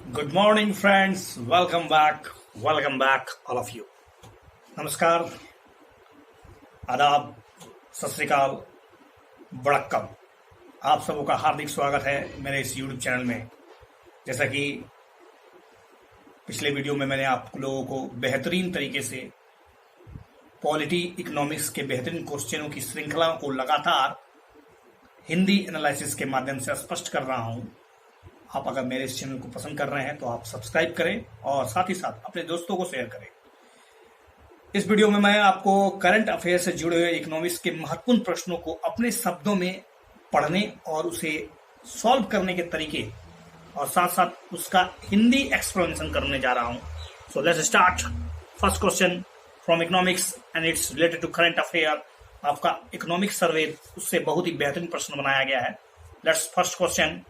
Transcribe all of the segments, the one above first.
Good morning friends, welcome back all of you. नमस्कार, आदाब, सत श्री अकाल, वड़क्कम। आप सबों का हार्दिक स्वागत है मेरे इस यूट्यूब चैनल में। जैसा कि पिछले वीडियो में मैंने आप लोगों को बेहतरीन तरीके से पॉलिटी इकोनॉमिक्स के बेहतरीन क्वेश्चनों की श्रृंखला को लगातार हिंदी एनालिसिस के माध्यम से स्पष्ट कर रहा हूं। आप अगर मेरे इस चैनल को पसंद कर रहे हैं तो आप सब्सक्राइब करें और साथ ही साथ अपने दोस्तों को शेयर करें। इस वीडियो में मैं आपको करंट अफेयर से जुड़े हुए इकोनॉमिक्स के महत्वपूर्ण प्रश्नों को अपने शब्दों में पढ़ने और उसे सॉल्व करने के तरीके और साथ साथ उसका हिंदी एक्सप्लेनेशन करने जा रहा हूं। So let's start. First question from economics and it's related to current affair. आपका इकोनॉमिक्स सर्वे उससे बहुत ही बेहतरीन प्रश्न बनाया गया है। Let's first question.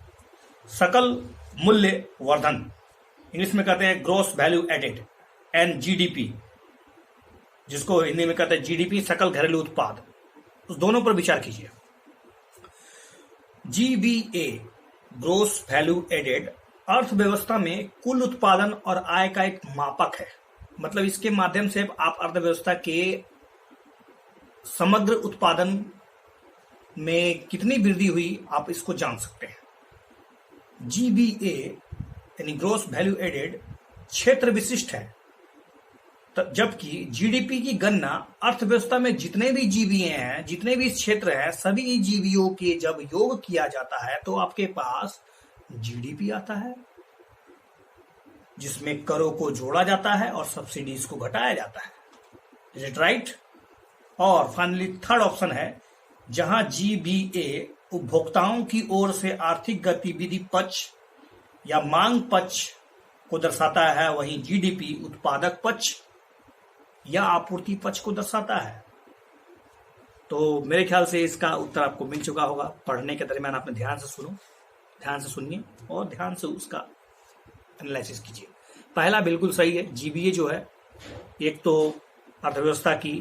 सकल मूल्य वर्धन, इंग्लिश में कहते हैं gross value added, and GDP, जिसको हिंदी में कहते हैं जीडीपी, सकल घरेलू उत्पाद, उस दोनों पर विचार कीजिए। जीवीए, ग्रोस वैल्यू एडेड, अर्थव्यवस्था में कुल उत्पादन और आय का एक मापक है। मतलब इसके माध्यम से आप अर्थव्यवस्था के समग्र उत्पादन में कितनी वृद्धि हुई आप इसको जान सकते हैं। जीबीए यानी ग्रोस वैल्यू एडेड क्षेत्र विशिष्ट है, जबकि जीडीपी की गणना अर्थव्यवस्था में जितने भी जीवीए हैं, जितने भी क्षेत्र हैं, सभी जीवीओं के जब योग किया जाता है तो आपके पास जीडीपी आता है, जिसमें करों को जोड़ा जाता है और सब्सिडीज को घटाया जाता है। Is it right? और फाइनली थर्ड ऑप्शन है, जहां जीबीए उपभोक्ताओं की ओर से आर्थिक गतिविधि पक्ष या मांग पक्ष को दर्शाता है, वहीं जीडीपी उत्पादक पक्ष या आपूर्ति पक्ष को दर्शाता है। तो मेरे ख्याल से इसका उत्तर आपको मिल चुका होगा। पढ़ने के दरमियान आपने ध्यान से सुनिए और ध्यान से उसका एनालिसिस कीजिए। पहला बिल्कुल सही है। जीबीए जो है एक तो अर्थव्यवस्था की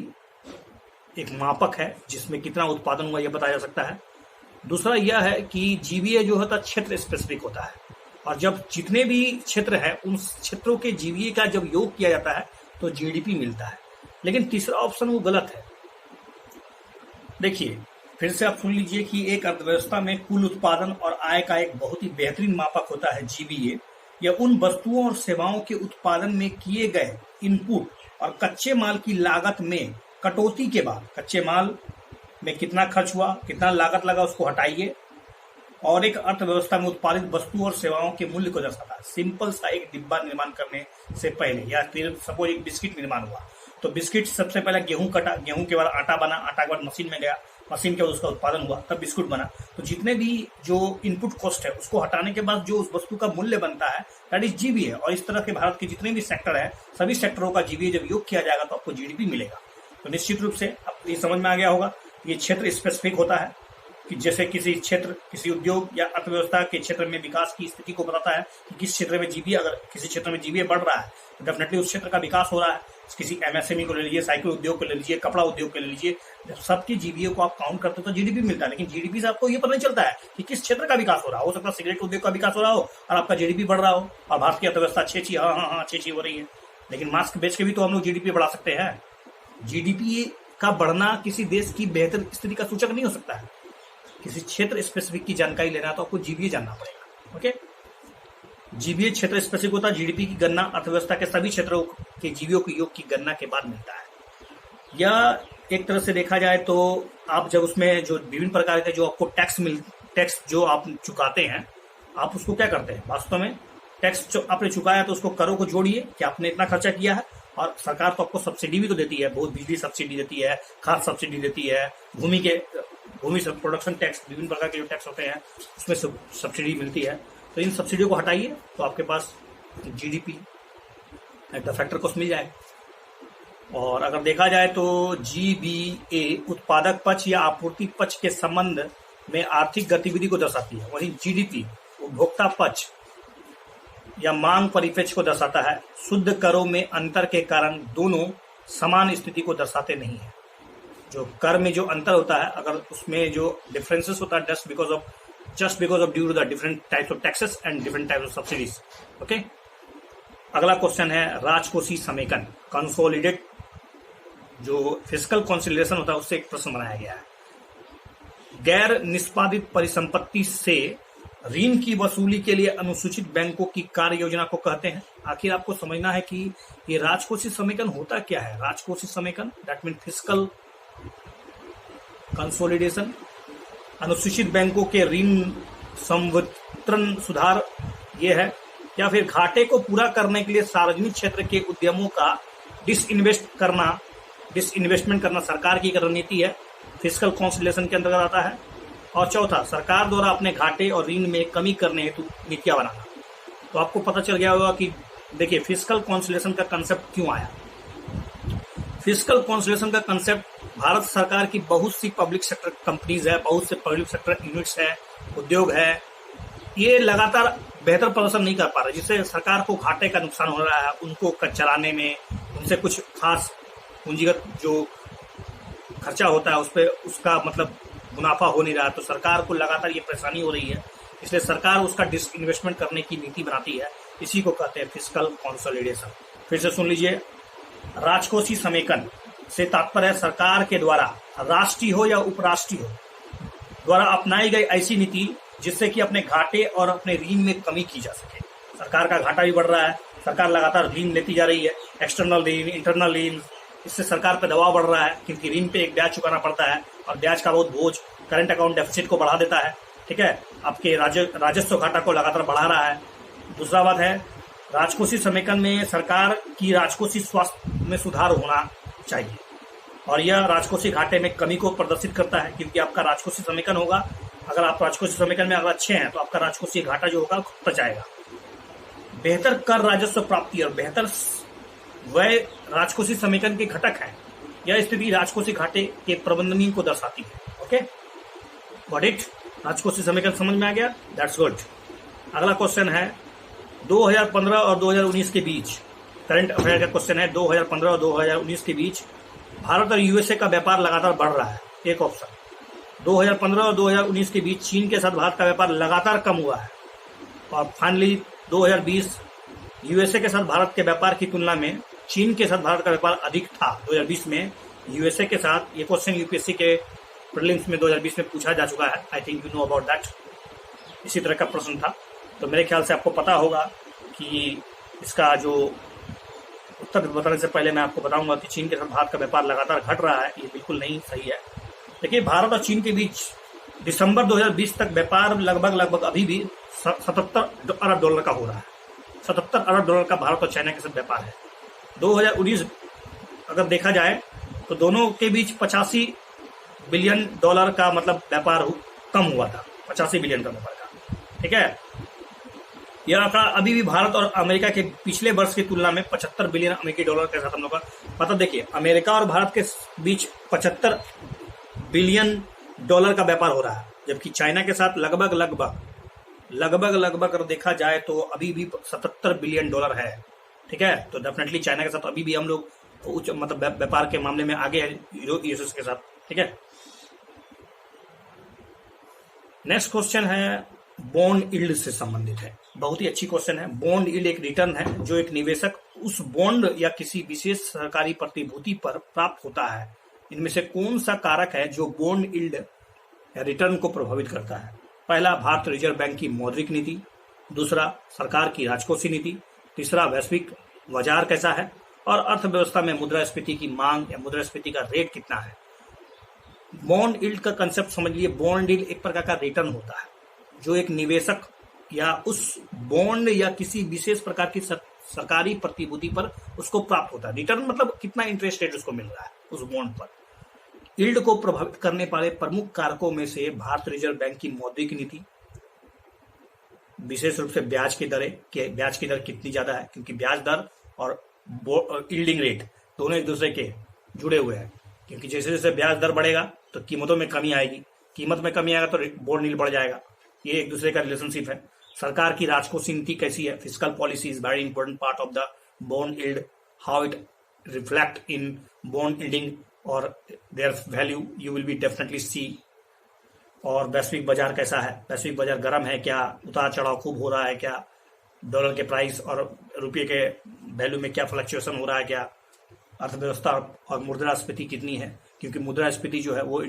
एक मापक है जिसमें कितना उत्पादन हुआ यह बताया जा सकता है। दूसरा यह है कि जीवीए जो होता है क्षेत्र स्पेसिफिक होता है, और जब जितने भी क्षेत्र है उन क्षेत्रों के जीवीए का जब योग किया जाता है तो जीडीपी मिलता है। लेकिन तीसरा ऑप्शन वो गलत है। देखिए फिर से आप सुन लीजिए कि एक अर्थव्यवस्था में कुल उत्पादन और आय का एक बहुत ही बेहतरीन मापक होता है जीवीए। यह उन वस्तुओं और सेवाओं के उत्पादन में किए गए इनपुट और कच्चे माल की लागत में कटौती के बाद, कच्चे माल में कितना खर्च हुआ, कितना लागत लगा, उसको हटाइए और एक अर्थव्यवस्था में उत्पादित वस्तु और सेवाओं के मूल्य को दर्शाता है। सिंपल सा एक डिब्बा निर्माण करने से पहले, या फिर सपोज एक बिस्किट निर्माण हुआ तो बिस्किट सबसे पहले गेहूं कटा, गेहूं के बाद आटा बना, आटा के बाद मशीन में गया, मशीन के बाद उसका उत्पादन हुआ, तब बिस्कुट बना। तो जितने भी जो इनपुट कॉस्ट है उसको हटाने के बाद जो उस वस्तु का मूल्य बनता है दैट इज जीबीए। और इस तरह के भारत के जितने भी सेक्टर है सभी सेक्टरों का जीबीए जब योग किया जाएगा तो आपको जीडीपी मिलेगा। तो निश्चित रूप से अब ये समझ में आ गया होगा। ये क्षेत्र स्पेसिफिक होता है कि जैसे किसी क्षेत्र, किसी उद्योग या अर्थव्यवस्था के क्षेत्र में विकास की स्थिति को बताता है कि किस क्षेत्र में जीबीए, अगर किसी क्षेत्र में जीबीए बढ़ रहा है तो डेफिनेटली उस क्षेत्र का विकास हो रहा है। किसी एमएसएमई को ले लीजिए, साइकिल उद्योग को ले लीजिए, कपड़ा उद्योग को ले लीजिए, जब सबकी जीबीए को आप काउंट करते हो तो जीडीपी मिलता है। लेकिन जीडीपी से आपको ये पता नहीं चलता है कि किस क्षेत्र का विकास हो रहा हो सकता है सिगरेट उद्योग का विकास हो रहा हो और आपका जीडीपी बढ़ रहा हो और भारत की अर्थव्यवस्था अच्छी हो रही है। लेकिन मास्क बेच के भी तो हम लोग जीडीपी बढ़ा सकते हैं। जीडीपी का बढ़ना किसी देश की बेहतर स्थिति का सूचक नहीं हो सकता है। किसी क्षेत्र स्पेसिफिक की जानकारी लेना है तो आपको जीबीए जानना पड़ेगा। ओके, जीबीए क्षेत्र स्पेसिफिक होता है। जीडीपी की गणना अर्थव्यवस्था के सभी क्षेत्रों के जीबीओ के योग की गणना के बाद मिलता है। या एक तरह से देखा जाए तो आप जब उसमें जो विभिन्न प्रकार के जो आपको टैक्स जो आप चुकाते हैं, आप उसको क्या करते हैं, वास्तव में टैक्स जो आपने चुकाया तो उसको करों को जोड़िए कि आपने इतना खर्चा किया है। और सरकार तो आपको सब्सिडी भी तो देती है, बहुत बिजली सब्सिडी देती है, खाद सब्सिडी देती है, भूमि प्रोडक्शन टैक्स, विभिन्न प्रकार के जो टैक्स होते हैं उसमें सब्सिडी मिलती है। तो इन सब्सिडियों को हटाइए तो आपके पास जीडीपी द फैक्टर कॉस्ट मिल जाएगा। और अगर देखा जाए तो जीबीए उत्पादक पक्ष या आपूर्ति पक्ष के संबंध में आर्थिक गतिविधि को दर्शाती है, वहीं जीडीपी उपभोक्ता पक्ष या मांग परिप्रेक्ष्य को दर्शाता है। शुद्ध करों में अंतर के कारण दोनों समान स्थिति को दर्शाते नहीं है। जो कर में जो अंतर होता है, अगर उसमें जो डिफरेंसेस होता है just because of just because of due to the different types of taxes and different types of subsidies. Okay. अगला क्वेश्चन है राजकोषीय समेकन, कंसोलिडेट जो फिजिकल कंसोलिडेशन होता है उससे एक प्रश्न बनाया गया है। गैर निष्पादित परिसंपत्ति से ऋण की वसूली के लिए अनुसूचित बैंकों की कार्य योजना को कहते हैं। आखिर आपको समझना है कि ये राजकोषीय समेकन होता क्या है। राजकोषीय समेकन दैट मीन फिजिकल कंसोलिडेशन, अनुसूचित बैंकों के ऋण संवितरण सुधार ये है, या फिर घाटे को पूरा करने के लिए सार्वजनिक क्षेत्र के उद्यमों का डिसइन्वेस्टमेंट करना सरकार की रणनीति है, फिजिकल कंसोलिडेशन के अंतर्गत आता है। और चौथा, सरकार द्वारा अपने घाटे और ऋण में कमी करने हेतु नीतियां बनाना। तो आपको पता चल गया होगा कि देखिए फिजिकल कंसोलिडेशन का कंसेप्ट क्यों आया। फिजिकल कंसोलिडेशन का कंसेप्ट भारत सरकार की बहुत सी पब्लिक सेक्टर कंपनीज है, बहुत से पब्लिक सेक्टर यूनिट्स है, उद्योग है, ये लगातार बेहतर प्रदर्शन नहीं कर पा रहे, जिससे सरकार को घाटे का नुकसान हो रहा है। उनको चलाने में उनसे कुछ खास पूंजीगत जो खर्चा होता है उस पर उसका मतलब मुनाफा हो नहीं रहा, तो सरकार को लगातार ये परेशानी हो रही है। इसलिए सरकार उसका डिसइन्वेस्टमेंट करने की नीति बनाती है, इसी को कहते हैं फिजिकल कंसोलिडेशन। फिर से सुन लीजिए, राजकोषीय समेकन से तात्पर्य है सरकार के द्वारा राष्ट्रीय हो या उपराष्ट्रीय हो द्वारा अपनाई गई ऐसी नीति जिससे कि अपने घाटे और अपने ऋण में कमी की जा सके। सरकार का घाटा भी बढ़ रहा है, सरकार लगातार ऋण लेती जा रही है, एक्सटर्नल ऋण, इंटरनल ऋण, इससे सरकार पर दबाव बढ़ रहा है क्योंकि ऋण पे एक ब्याज चुकाना पड़ता है और ब्याज का बहुत बोझ करंट अकाउंट डेफिसिट को बढ़ा देता है। ठीक है, आपके राजस्व घाटा को लगातार बढ़ा रहा है। दूसरा बात है, राजकोषीय समेकन में सरकार की राजकोषीय स्वास्थ्य में सुधार होना चाहिए और यह राजकोषीय घाटे में कमी को प्रदर्शित करता है, क्योंकि आपका राजकोषीय समेकन होगा, अगर आप राजकोषीय समेकन में अगर अच्छे हैं तो आपका राजकोषीय घाटा जो होगा घटता जाएगा। बेहतर कर राजस्व प्राप्ति और बेहतर व्यय राजकोषीय समेकन के घटक है। यह स्थिति राजकोषीय घाटे के प्रबंधनीय को दर्शाती है। Okay, got it. राजकोषीय समेकन समझ में आ गया, दैट्स गुड। अगला क्वेश्चन है 2015 और 2019 के बीच, करंट अफेयर का क्वेश्चन है। 2015 और 2019 के बीच भारत और यूएसए का व्यापार लगातार बढ़ रहा है, एक ऑप्शन। 2015 और 2019 के बीच चीन के साथ भारत का व्यापार लगातार कम हुआ है। और फाइनली 2020 यूएसए के साथ भारत के व्यापार की तुलना में चीन के साथ भारत का व्यापार अधिक था। 2020 में यूएसए के साथ, ये क्वेश्चन यूपीएससी के प्रीलिम्स में 2020 में पूछा जा चुका है, I think you know about that. इसी तरह का प्रश्न था, तो मेरे ख्याल से आपको पता होगा कि इसका जो उत्तर बताने से पहले मैं आपको बताऊंगा कि चीन के साथ भारत का व्यापार लगातार घट रहा है, ये बिल्कुल नहीं सही है। देखिए, भारत और चीन के बीच दिसंबर 2020 तक व्यापार लगभग अभी भी 77 अरब डॉलर का हो रहा है। 77 अरब डॉलर का भारत और चाइना के साथ व्यापार है। 2019 अगर देखा जाए तो दोनों के बीच 85 बिलियन डॉलर का मतलब व्यापार कम हुआ था, 85 बिलियन का व्यापार का। ठीक है, यह आंकड़ा अभी भी भारत और अमेरिका के पिछले वर्ष की तुलना में 75 बिलियन अमेरिकी डॉलर के साथ हम लोग का मतलब, देखिए अमेरिका और भारत के बीच 75 बिलियन डॉलर का व्यापार हो रहा है, जबकि चाइना के साथ लगभग अगर देखा जाए तो अभी भी 77 बिलियन डॉलर है। ठीक है, तो डेफिनेटली चाइना के साथ अभी भी हम लोग उच्च मतलब व्यापार के मामले में आगे है यूएस के साथ। ठीक है, नेक्स्ट क्वेश्चन है बॉन्ड यील्ड से संबंधित है, बहुत ही अच्छी क्वेश्चन है। बॉन्ड यील्ड एक रिटर्न है जो एक निवेशक उस बॉन्ड या किसी विशेष सरकारी प्रतिभूति पर प्राप्त होता है। इनमें से कौन सा कारक है जो बॉन्ड यील्ड या रिटर्न को प्रभावित करता है? पहला, भारतीय रिजर्व बैंक की मौद्रिक नीति, दूसरा सरकार की राजकोषीय नीति, तीसरा वैश्विक बाजार कैसा है, और अर्थव्यवस्था में मुद्रास्फीति की मांग या मुद्रास्फीति का रेट कितना है। बॉन्ड यील्ड का कंसेप्ट समझ लिए। बॉन्ड यील्ड एक प्रकार का रिटर्न होता है जो एक निवेशक या उस बॉन्ड या किसी विशेष प्रकार की सरकारी प्रतिभूति पर उसको प्राप्त होता है। रिटर्न मतलब कितना इंटरेस्ट रेट उसको मिल रहा है उस बॉन्ड पर। यील्ड को प्रभावित करने वाले प्रमुख कारकों में से भारतीय रिजर्व बैंक की मौद्रिक नीति, विशेष रूप से ब्याज की दर कितनी ज्यादा है, क्योंकि ब्याज दर और यील्डिंग रेट दोनों एक दूसरे के जुड़े हुए हैं, क्योंकि जैसे जैसे ब्याज दर बढ़ेगा तो कीमतों में कमी आएगी, कीमत में कमी आएगा तो बॉन्ड यील्ड बढ़ जाएगा। ये एक दूसरे का रिलेशनशिप है। सरकार की राजकोषीय नीति कैसी है? Physical policy is very important part of the bond yield, how it reflect in bond yielding और their value, you will be definitely see. और वैश्विक बाजार कैसा है, वैश्विक बाजार गर्म है क्या, उतार चढ़ाव खूब हो रहा है क्या, डॉलर के प्राइस और रुपये के वैल्यू में क्या फ्लक्चुएशन हो रहा है क्या, अर्थव्यवस्था और मुद्रास्फीति कितनी है, क्योंकि मुद्रास्फीति जो है वो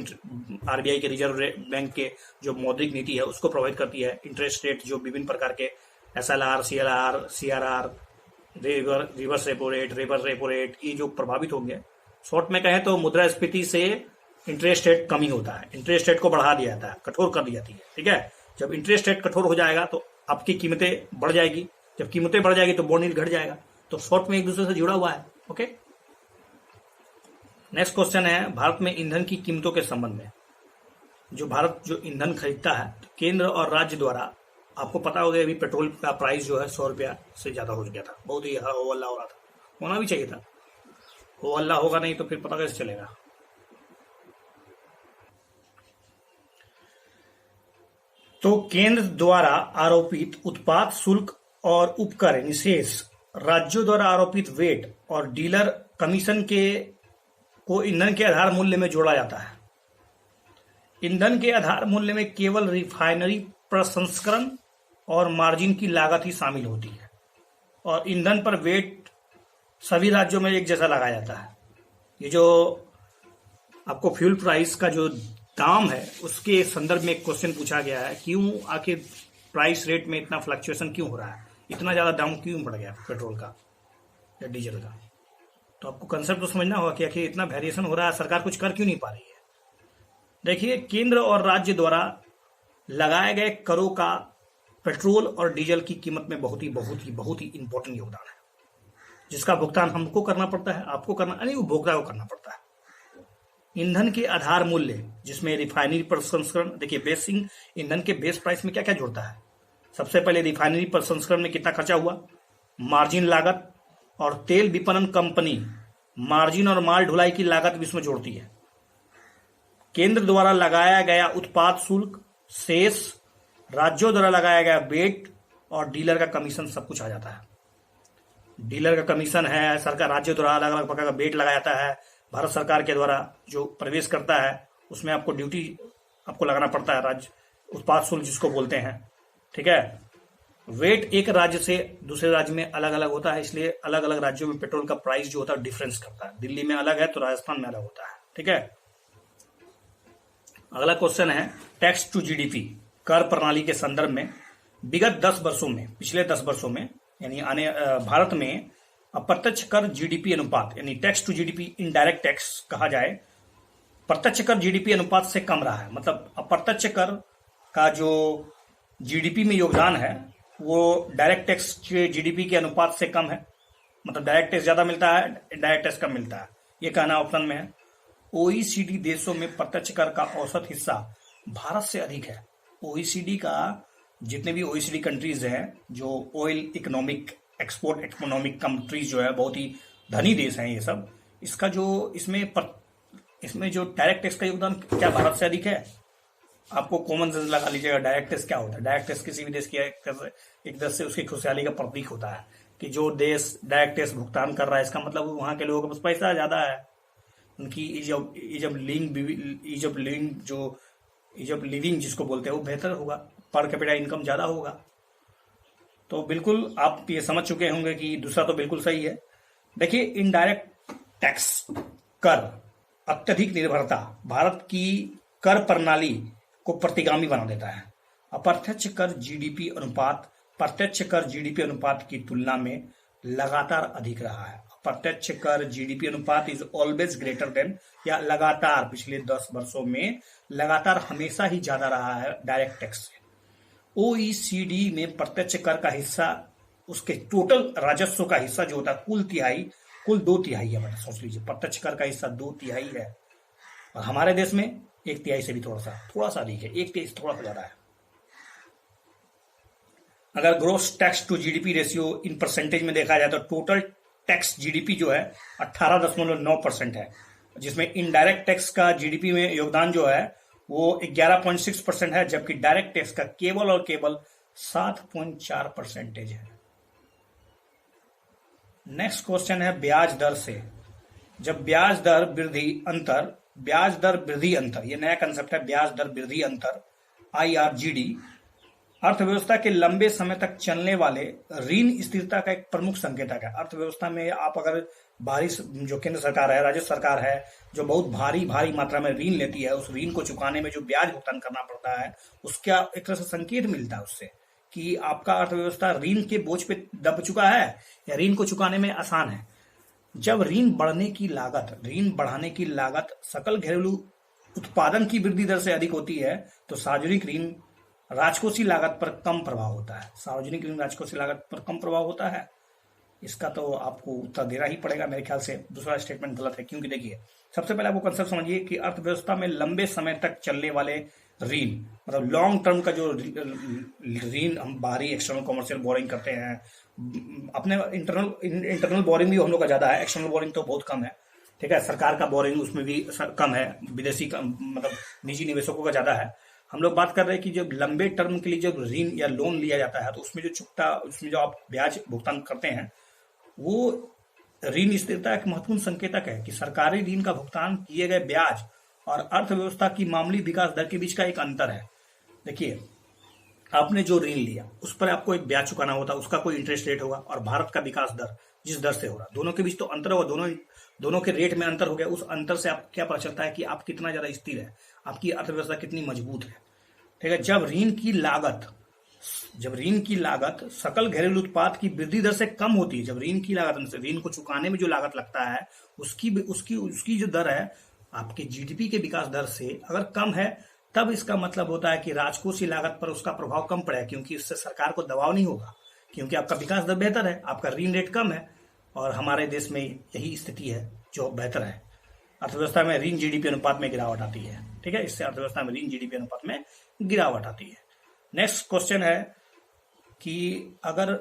आरबीआई के रिजर्व बैंक के जो मौद्रिक नीति है उसको प्रभावित करती है। इंटरेस्ट रेट जो विभिन्न प्रकार के SLR, CLR, CRR, reverse repo rate ये जो प्रभावित होंगे, शॉर्ट में कहें तो मुद्रास्फीति से इंटरेस्ट रेट कमी होता है, इंटरेस्ट रेट को बढ़ा दिया जाता है, कठोर कर दी जाती है। ठीक है, जब इंटरेस्ट रेट कठोर हो जाएगा तो आपकी कीमतें बढ़ जाएगी, जब कीमतें बढ़ जाएगी तो बॉन्ड यील्ड घट जाएगा। तो शॉर्ट में एक दूसरे से जुड़ा हुआ है। ओके, नेक्स्ट क्वेश्चन है भारत में ईंधन की कीमतों के संबंध में। जो भारत जो ईंधन खरीदता है तो केंद्र और राज्य द्वारा, आपको पता होगा अभी पेट्रोल का प्राइस जो है 100 रुपया से ज्यादा हो गया था, बहुत ही हो हल्ला हो रहा था, होना भी चाहिए था, हो हल्ला होगा नहीं तो फिर पता कैसे चलेगा। तो केंद्र द्वारा आरोपित उत्पाद शुल्क और उपकर निशेष, राज्यों द्वारा आरोपित वेट और डीलर कमीशन को ईंधन के आधार मूल्य में जोड़ा जाता है। ईंधन के आधार मूल्य में केवल रिफाइनरी प्रसंस्करण और मार्जिन की लागत ही शामिल होती है, और ईंधन पर वेट सभी राज्यों में एक जैसा लगाया जाता है। ये जो आपको फ्यूल प्राइस का जो दाम है उसके संदर्भ में एक क्वेश्चन पूछा गया है, क्यों आखिर प्राइस रेट में इतना फ्लक्चुएशन क्यों हो रहा है, इतना ज्यादा दाम क्यों बढ़ गया पेट्रोल का या डीजल का। तो आपको कंसेप्ट तो समझना होगा कि आखिर इतना वेरिएशन हो रहा है, सरकार कुछ कर क्यों नहीं पा रही है। देखिए, केंद्र और राज्य द्वारा लगाए गए करों का पेट्रोल और डीजल की कीमत में बहुत ही इंपॉर्टेंट योगदान है, जिसका भुगतान हमको करना पड़ता है, आपको करना नहीं, उपभोक्ता को करना पड़ता है। ईंधन के आधार मूल्य जिसमें रिफाइनरी प्रसंस्करण, देखिए बेसिंग ईंधन के बेस प्राइस में क्या क्या जुड़ता है। सबसे पहले रिफाइनरी प्रसंस्करण में कितना खर्चा हुआ, मार्जिन लागत, और तेल विपणन कंपनी मार्जिन और माल ढुलाई की लागत भी इसमें जोड़ती है। केंद्र द्वारा लगाया गया उत्पाद शुल्क, शेष, राज्यों द्वारा लगाया गया वेट और डीलर का कमीशन, सब कुछ आ जाता है। डीलर का कमीशन है, सरकार राज्य द्वारा अलग अलग प्रकार का वेट लगाया जाता है, भारत सरकार के द्वारा जो प्रवेश करता है उसमें आपको ड्यूटी आपको लगाना पड़ता है, राज्य उत्पाद शुल्क जिसको बोलते हैं। ठीक है, वेट एक राज्य से दूसरे राज्य में अलग अलग होता है, इसलिए अलग अलग राज्यों में पेट्रोल का प्राइस जो होता है डिफरेंस करता है। दिल्ली में अलग है तो राजस्थान में अलग होता है। ठीक है, अगला क्वेश्चन है टैक्स टू जीडीपी, कर प्रणाली के संदर्भ में विगत 10 वर्षों में, पिछले 10 वर्षों में यानी भारत में अप्रत्यक्ष कर जीडीपी अनुपात यानी tax to GDP indirect tax कहा जाए, प्रत्यक्ष कर जीडीपी अनुपात से कम रहा है। मतलब अप्रत्यक्ष कर का जो जीडीपी में योगदान है वो डायरेक्ट टैक्स के जीडीपी के अनुपात से कम है, मतलब डायरेक्ट टैक्स ज्यादा मिलता है, डायरेक्ट टैक्स कम मिलता है, ये कहना ऑप्शन में है। ओईसीडी देशों में प्रत्यक्ष कर का औसत हिस्सा भारत से अधिक है। ओईसीडी का जितने भी ओईसीडी कंट्रीज हैं जो oil economic export economic countries जो है बहुत ही धनी देश हैं ये सब, इसका जो इसमें जो डायरेक्ट टैक्स का योगदान क्या भारत से अधिक है। आपको कॉमन सेंस लगा लीजिएगा, डायरेक्ट टैक्स क्या होता है। डायरेक्ट टैक्स किसी भी देश की एक देश से उसकी खुशहाली का प्रतीक होता है कि जो देश डायरेक्ट टैक्स भुगतान कर रहा है इसका मतलब वहां के लोगों के पास पैसा ज्यादा है, उनकी ईज ऑफ लिविंग जिसको बोलते हैं वो बेहतर होगा, पर कैपिटा इनकम ज्यादा होगा। तो बिल्कुल आप ये समझ चुके होंगे कि दूसरा तो बिल्कुल सही है। देखिए, इनडायरेक्ट टैक्स कर अत्यधिक निर्भरता भारत की कर प्रणाली को प्रतिगामी बना देता है। अप्रत्यक्ष कर जीडीपी अनुपात प्रत्यक्ष कर जीडीपी अनुपात की तुलना में लगातार अधिक रहा है। अप्रत्यक्ष कर जीडीपी अनुपात इज ऑलवेज ग्रेटर देन, या लगातार पिछले 10 वर्षों में लगातार हमेशा ही ज्यादा रहा है डायरेक्ट टैक्स से। ओईसीडी में प्रत्यक्ष कर का हिस्सा उसके टोटल राजस्व का हिस्सा जो होता है कुल 2/3 है। मतलब सोच लीजिए प्रत्यक्ष कर का हिस्सा 2/3 है, और हमारे देश में 1/3 से भी थोड़ा सा अधिक है, 1/3 से थोड़ा सा ज्यादा है। अगर gross tax to GDP ratio in percentage में देखा जाए तो टोटल टैक्स जीडीपी जो है 18.9% है, जिसमें इनडायरेक्ट टैक्स का जीडीपी में योगदान जो है वो 11.6% है, जबकि डायरेक्ट टैक्स का केवल और केवल 7.4% है। नेक्स्ट क्वेश्चन है ब्याज दर से। जब ब्याज दर वृद्धि अंतर ब्याज दर वृद्धि अंतर, ये नया कंसेप्ट है, ब्याज दर वृद्धि अंतर, IRGD, अर्थव्यवस्था के लंबे समय तक चलने वाले ऋण स्थिरता का एक प्रमुख संकेतक है। अर्थव्यवस्था में आप अगर भारी, जो केंद्र सरकार है, राज्य सरकार है, जो बहुत भारी भारी मात्रा में ऋण लेती है, उस ऋण को चुकाने में जो ब्याज भुगतान करना पड़ता है, उसका एक तरह से संकेत मिलता है उससे कि आपका अर्थव्यवस्था ऋण के बोझ पे दब चुका है या ऋण को चुकाने में आसान है। जब ऋण बढ़ाने की लागत सकल घरेलू उत्पादन की वृद्धि दर से अधिक होती है तो सार्वजनिक ऋण राजकोषीय लागत पर कम प्रभाव होता है। सार्वजनिक ऋण राजकोषीय लागत पर कम प्रभाव होता है, इसका तो आपको उत्तर देना ही पड़ेगा मेरे ख्याल से। दूसरा स्टेटमेंट गलत है, क्योंकि देखिए सबसे पहले आपको कंसेप्ट समझिए कि अर्थव्यवस्था में लंबे समय तक चलने वाले ऋण, मतलब लॉन्ग टर्म का जो ऋण हम बाहरी एक्सटर्नल कॉमर्शियल बोरिंग करते हैं, अपने इंटरनल बोरिंग भी हम लोग का ज्यादा है, एक्सटर्नल बोरिंग तो बहुत कम है, ठीक है। सरकार का बोरिंग उसमें भी कम है, विदेशी मतलब निजी निवेशकों का ज्यादा है। हम लोग बात कर रहे हैं कि जब लंबे टर्म के लिए जब ऋण या लोन लिया जाता है तो उसमें जो आप ब्याज भुगतान करते हैं, वो ऋण स्थिरता एक महत्वपूर्ण संकेतक है कि सरकारी ऋण का भुगतान किए गए ब्याज और अर्थव्यवस्था की मामूली विकास दर के बीच का एक अंतर है। देखिए, आपने जो ऋण लिया उस पर आपको एक ब्याज चुकाना होता है, उसका कोई इंटरेस्ट रेट होगा, और भारत का विकास दर जिस दर से हो रहा, दोनों के बीच तो अंतर होगा, दोनों के रेट में अंतर हो गया। उस अंतर से आप क्या पता चलता है कि आप कितना ज्यादा स्थिर है, आपकी अर्थव्यवस्था कितनी मजबूत है, ठीक है। जब ऋण की लागत सकल घरेलू उत्पाद की वृद्धि दर से कम होती है, जब ऋण को चुकाने में जो लागत लगता है उसकी जो दर है आपके जीडीपी के विकास दर से अगर कम है, तब इसका मतलब होता है कि राजकोषीय लागत पर उसका प्रभाव कम पड़ेगा, क्योंकि इससे सरकार को दबाव नहीं होगा, क्योंकि आपका विकास दर बेहतर है, आपका ऋण रेट कम है। और हमारे देश में यही स्थिति है जो बेहतर है। अर्थव्यवस्था में ऋण जीडीपी अनुपात में गिरावट आती है, ठीक है। इससे अर्थव्यवस्था में ऋण जीडीपी अनुपात में गिरावट आती है। नेक्स्ट क्वेश्चन है कि अगर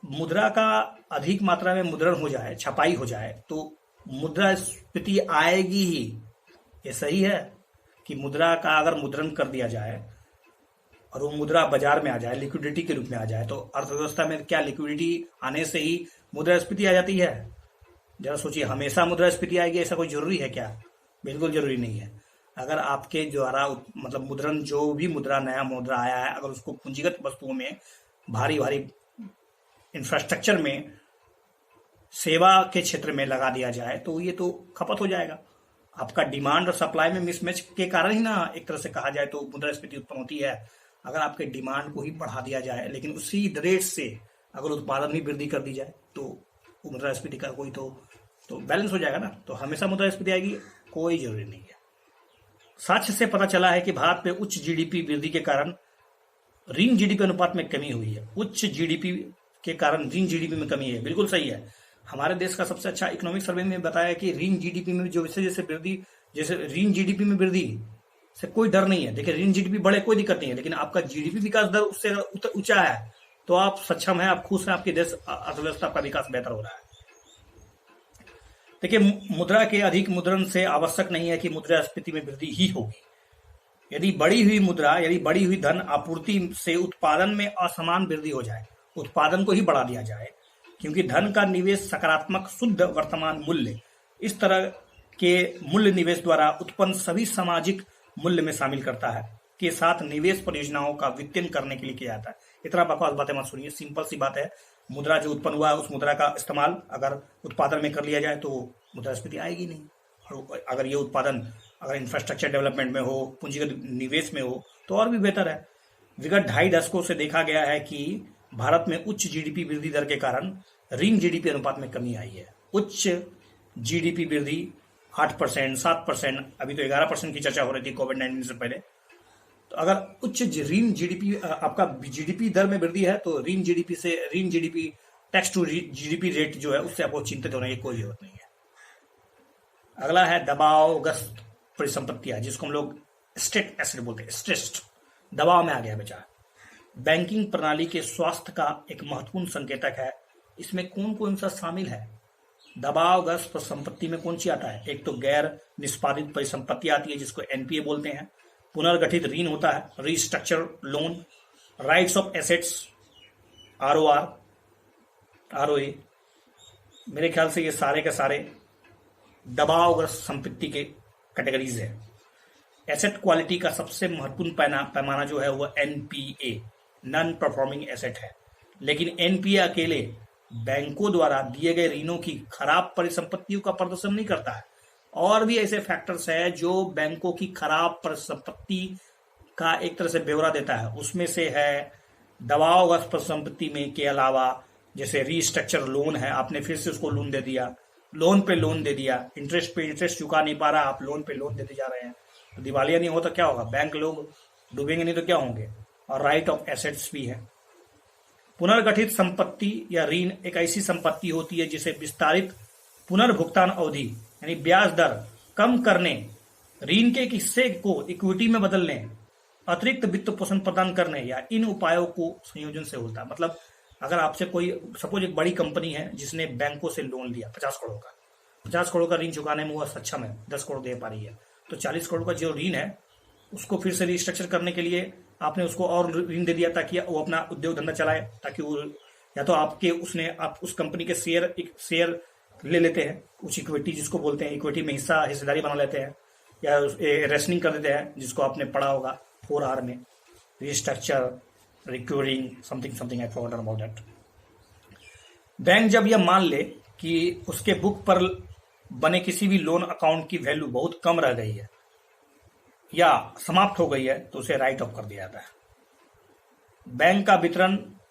मुद्रा का अधिक मात्रा में मुद्रण हो जाए, छपाई हो जाए, तो मुद्रास्फीति आएगी ही। ये सही है कि मुद्रा का अगर मुद्रण कर दिया जाए और वो मुद्रा बाजार में आ जाए, लिक्विडिटी के रूप में आ जाए, तो अर्थव्यवस्था में क्या लिक्विडिटी आने से ही मुद्रास्फीति आ जाती है? जरा सोचिए, हमेशा मुद्रास्फीति आएगी ऐसा कोई जरूरी है क्या? बिल्कुल जरूरी नहीं है। अगर आपके द्वारा मतलब मुद्रण, जो भी मुद्रा, नया मुद्रा आया है, अगर उसको पूंजीगत वस्तुओं में, भारी भारी इंफ्रास्ट्रक्चर में, सेवा के क्षेत्र में लगा दिया जाए तो ये तो खपत हो जाएगा। आपका डिमांड और सप्लाई में मिसमैच के कारण ही ना, एक तरह से कहा जाए तो मुद्रास्फीति उत्पन्न होती है। अगर आपके डिमांड को ही बढ़ा दिया जाए लेकिन उसी रेट से अगर उत्पादन भी वृद्धि कर दी जाए तो मुद्रास्फीति का कोई तो बैलेंस हो जाएगा ना। तो हमेशा मुद्रास्फीति आएगी, कोई जरूरी नहीं है। साक्ष्य से पता चला है कि भारत में उच्च जीडीपी वृद्धि के कारण ऋण जीडीपी अनुपात में कमी हुई है। उच्च जीडीपी के कारण ऋण जीडीपी में कमी है, बिल्कुल सही है। हमारे देश का सबसे अच्छा इकोनॉमिक सर्वे में बताया कि ऋण जीडीपी में जो जैसे वृद्धि, जैसे ऋण जीडीपी में वृद्धि से कोई डर नहीं है। देखिए, ऋण जीडीपी बढ़े कोई दिक्कत नहीं है, लेकिन आपका जीडीपी विकास दर उससे ऊंचा है तो आप सक्षम है, आप खुश हैं, आपके देश अर्थव्यवस्था का विकास बेहतर हो रहा है। देखिए, मुद्रा के अधिक मुद्रण से आवश्यक नहीं है कि मुद्रास्फीति में वृद्धि ही होगी। यदि बढ़ी हुई धन आपूर्ति से उत्पादन में असमान वृद्धि हो जाए, उत्पादन को ही बढ़ा दिया जाए, क्योंकि धन का निवेश सकारात्मक शुद्ध वर्तमान मूल्य, इस तरह के मूल्य निवेश द्वारा उत्पन्न सभी सामाजिक मूल्य में शामिल करता है, के साथ निवेश परियोजनाओं का वित्तीयन करने के लिए किया जाता है। इतना बकवास बातें मत सुनिए, सिंपल सी बात है। मुद्रा जो उत्पन्न हुआ है उस मुद्रा का इस्तेमाल अगर उत्पादन में कर लिया जाए तो मुद्रास्फीति आएगी नहीं। और अगर ये उत्पादन अगर इंफ्रास्ट्रक्चर डेवलपमेंट में हो, पूंजीगत निवेश में हो, तो और भी बेहतर है। विगत 2.5 दशकों से देखा गया है कि भारत में उच्च जीडीपी वृद्धि दर के कारण ऋण जीडीपी अनुपात में कमी आई है। उच्च जीडीपी वृद्धि 8%, 7%, अभी तो 11% की चर्चा हो रही थी कोविड-19 से पहले। तो अगर उच्च ऋण जीडीपी, आपका जीडीपी दर में वृद्धि है, तो ऋण GDP tax to GDP rate जो है उससे आपको चिंतित होने की कोई जरूरत नहीं है। अगला है दबावग्रस्त परिसंपत्तियां, जिसको हम लोग स्ट्रेट एसेट बोलते हैं। स्ट्रेस्ड, दबाव में आ गया बेचारा। बैंकिंग प्रणाली के स्वास्थ्य का एक महत्वपूर्ण संकेतक है। इसमें कौन कौन सा शामिल है? दबावग्रस्त परिसंपत्ति में कौन सी आता है? एक तो गैर निष्पादित परिसंपत्ति आती है जिसको एनपीए बोलते हैं, पुनर्गठित ऋण होता है, restructure loan, rights of assets, ROR, ROA. मेरे ख्याल से ये सारे के सारे दबावग्रस्त संपत्ति के कैटेगरीज है। एसेट क्वालिटी का सबसे महत्वपूर्ण पैमाना जो है वो एनपीए, नॉन परफॉर्मिंग एसेट है। लेकिन एनपीए अकेले बैंकों द्वारा दिए गए ऋणों की खराब परिसंपत्तियों का प्रदर्शन नहीं करता है। और भी ऐसे फैक्टर्स है जो बैंकों की खराब परिसंपत्ति का एक तरह से ब्यौरा देता है। उसमें से है दबावग्रस्त परिसंपत्ति में के अलावा जैसे रीस्ट्रक्चर लोन है, आपने फिर से उसको लोन दे दिया, लोन पे लोन दे दिया, इंटरेस्ट पे इंटरेस्ट चुका नहीं पा रहा, आप लोन पे लोन देते जा रहे हैं, तो दिवालिया नहीं हो तो क्या होगा, बैंक लोग डूबेंगे नहीं तो क्या होंगे। और राइट ऑफ एसेट्स भी है। पुनर्गठित संपत्ति या ऋण एक ऐसी संपत्ति होती है जिसे विस्तारित पुनर्भुगतान अवधि यानी ब्याज दर कम करने, ऋण के एक हिस्से को इक्विटी में बदलने, अतिरिक्त वित्त पोषण प्रदान करने या इन उपायों को संयोजन से होता है। मतलब अगर आपसे कोई सपोज एक बड़ी कंपनी है जिसने बैंकों से लोन लिया 50 करोड़ का, 50 करोड़ का ऋण चुकाने में वो सक्षम है, 10 करोड़ दे पा रही है, तो 40 करोड़ का जो ऋण है उसको फिर से रिस्ट्रक्चर करने के लिए आपने उसको और ऋण दे दिया ताकि वो अपना उद्योग धंधा चलाए, ताकि वो या तो आप उस कंपनी के शेयर ले लेते हैं, कुछ इक्विटी जिसको बोलते हैं, इक्विटी में हिस्सेदारी बना लेते हैं, या रेशनिंग कर देते हैं जिसको आपने पढ़ा होगा 4R में, restructure, recurring, something I forgot about that. Bank जब यह मान ले कि उसके बुक पर बने किसी भी लोन अकाउंट की वैल्यू बहुत कम रह गई है या समाप्त हो गई है तो उसे राइट ऑफ कर दिया जाता है। बैंक का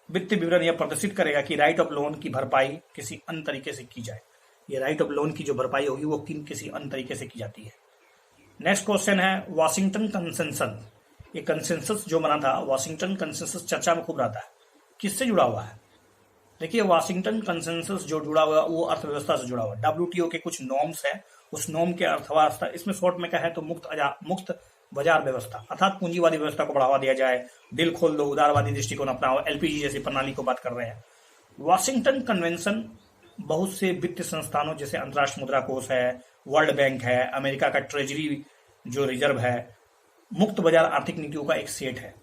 वित्त विवरण यह प्रदर्शित करेगा कि राइट ऑफ लोन की भरपाई किसी अन्य तरीके से की जाए। ये राइट ऑफ लोन की जो भरपाई होगी वो किसी अन्य तरीके से की जाती है। नेक्स्ट क्वेश्चन है वाशिंगटन कंसेंसस। ये कंसेंसस जो बना था, वाशिंगटन कंसेंसस चर्चा में खूब रहता है, किससे जुड़ा हुआ है? देखिए वाशिंगटन कंसेंसस जो जुड़ा हुआ वो अर्थव्यवस्था से जुड़ा हुआ। WTO के कुछ नॉर्म्स है, उस नॉर्म के अर्थव्यवस्था, इसमें शॉर्ट में क्या है तो मुक्त बाजार व्यवस्था अर्थात पूंजीवादी व्यवस्था को बढ़ावा दिया जाए, दिल खोल दो, उदारवादी दृष्टिकोण अपनाओ, LPG जैसी प्रणाली को बात कर रहे हैं। वाशिंगटन कन्वेंशन बहुत से वित्तीय संस्थानों जैसे अंतर्राष्ट्रीय मुद्रा कोष है, वर्ल्ड बैंक है, अमेरिका का ट्रेजरी जो रिजर्व है, मुक्त बाजार आर्थिक नीतियों का एक सेट है।